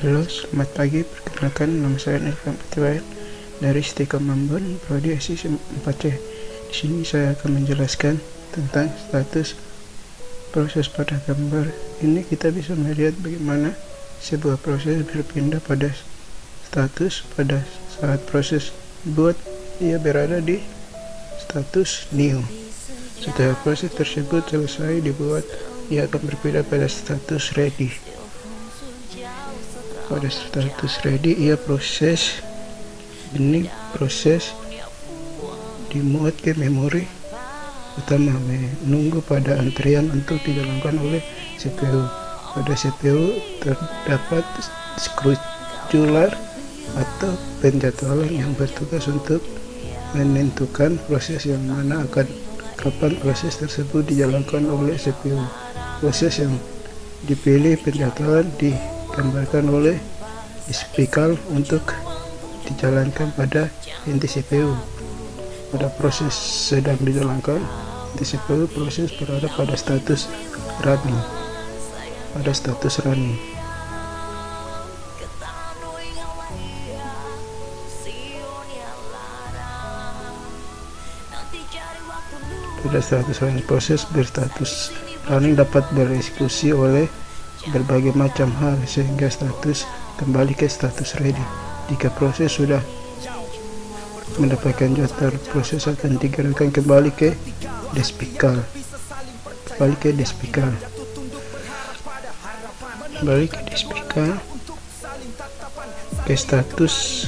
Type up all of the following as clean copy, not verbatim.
Halo, selamat pagi. Perkenalkan, nama saya Irfan Patiwayan dari Stika Ambon, Prodi SI 4C. Di sini saya akan menjelaskan tentang status proses pada gambar. Ini kita bisa melihat bagaimana sebuah proses berpindah pada status pada saat proses buat ia berada di status new. Setelah proses tersebut selesai dibuat, ia akan berpindah pada status ready. Pada status ready, ia proses dimuat ke memori utama, menunggu pada antrian untuk dijalankan oleh CPU. Pada CPU terdapat scheduler atau penjadwalan yang bertugas untuk menentukan proses yang mana kapan proses tersebut dijalankan oleh CPU. Proses yang dipilih penjadwalan digambarkan oleh spikal untuk dijalankan pada inti CPU. Pada proses sedang dijalankan, inti CPU proses berada pada status running. Pada status running, proses berstatus running dapat bereksekusi oleh berbagai macam hal sehingga status kembali ke status ready. Jika proses sudah mendapatkan jadwal, proses akan digerakkan kembali ke despikal ke status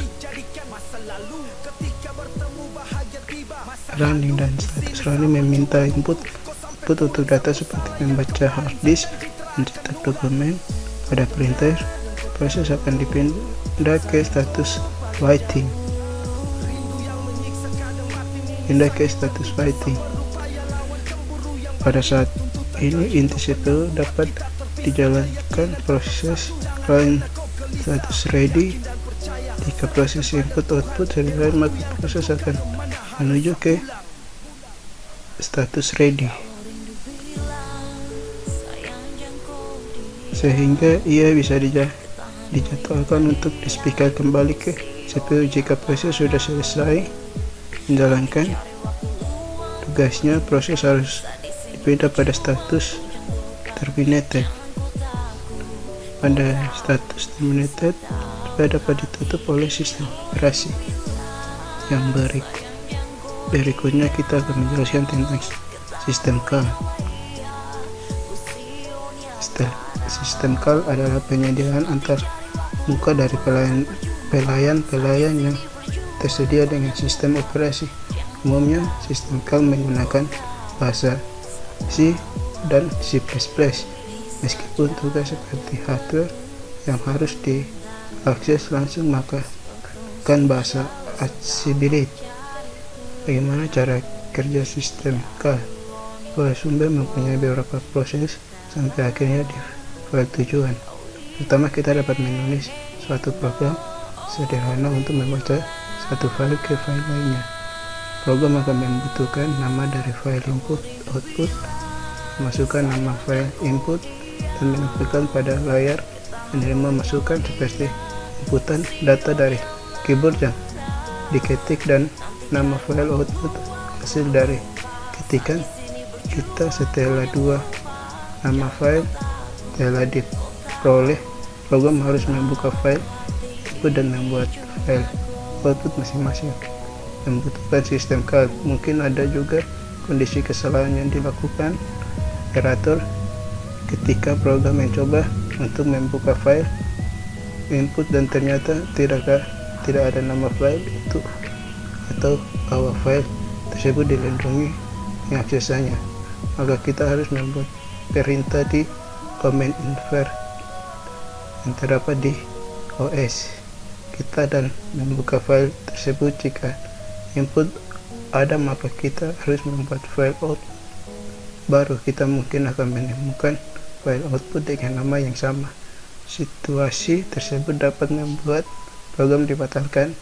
running, dan status running meminta input untuk data seperti membaca hard disk, mencetak dokumen. Pada printer, proses akan dipindah ke status waiting. Pada saat ini inti CPU dapat dijalankan proses lain status ready. Jika proses input output selesai, maka proses akan menuju ke status ready, sehingga ia bisa dijadwalkan untuk dispikal kembali ke CPU. Jika proses sudah selesai menjalankan tugasnya, proses harus dipindah pada status terminated. Pada status terminated, dapat ditutup oleh sistem operasi. Yang berikutnya kita akan menjelaskan tentang sistem call. Sistem call adalah penyediaan antar muka dari pelayan yang tersedia dengan sistem operasi. Umumnya sistem call menggunakan bahasa C dan C++. Meskipun tugas seperti hardware yang harus diakses langsung, maka kan bahasa accessibility. Bagaimana cara kerja sistem call? File sumber mempunyai beberapa proses sampai akhirnya di file tujuan. Pertama, kita dapat menulis suatu program sederhana untuk membaca satu file ke file lainnya. Program akan membutuhkan nama dari file input, output, masukkan nama file input, dan menempelkan pada layar menerima masukan seperti inputan data dari keyboard yang diketik dan nama file output hasil dari ketikan kita. Setelah dua nama file telah diperoleh, program harus membuka file input dan membuat file output masing-masing. Membutuhkan sistem call. Mungkin ada juga kondisi kesalahan yang dilakukan operator ketika program mencoba untuk membuka file input dan ternyata tidak ada nama file itu, atau bahwa file tersebut dilindungi pengaksesannya. Maka kita harus membuat perintah di command infer yang terdapat di OS kita dan membuka file tersebut. Jika input ada, maka kita harus membuat file output baru. Kita mungkin akan menemukan file output dengan nama yang sama. Situasi tersebut dapat membuat program dibatalkan,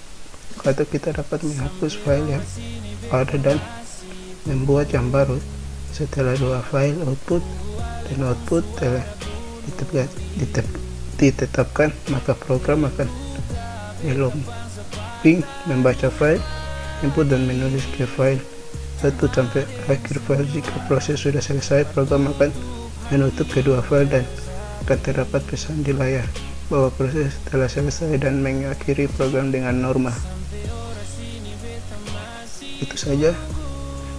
atau kita dapat menghapus file yang ada dan membuat yang baru. Setelah dua file output dan output telah ditetapkan, maka program akan looping membaca file input dan menulis ke file 1 sampai akhir file. Jika proses sudah selesai, program akan menutup kedua file dan akan terdapat pesan di layar bahwa proses telah selesai dan mengakhiri program dengan normal. Itu saja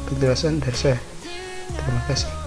penjelasan dari saya. Terima kasih.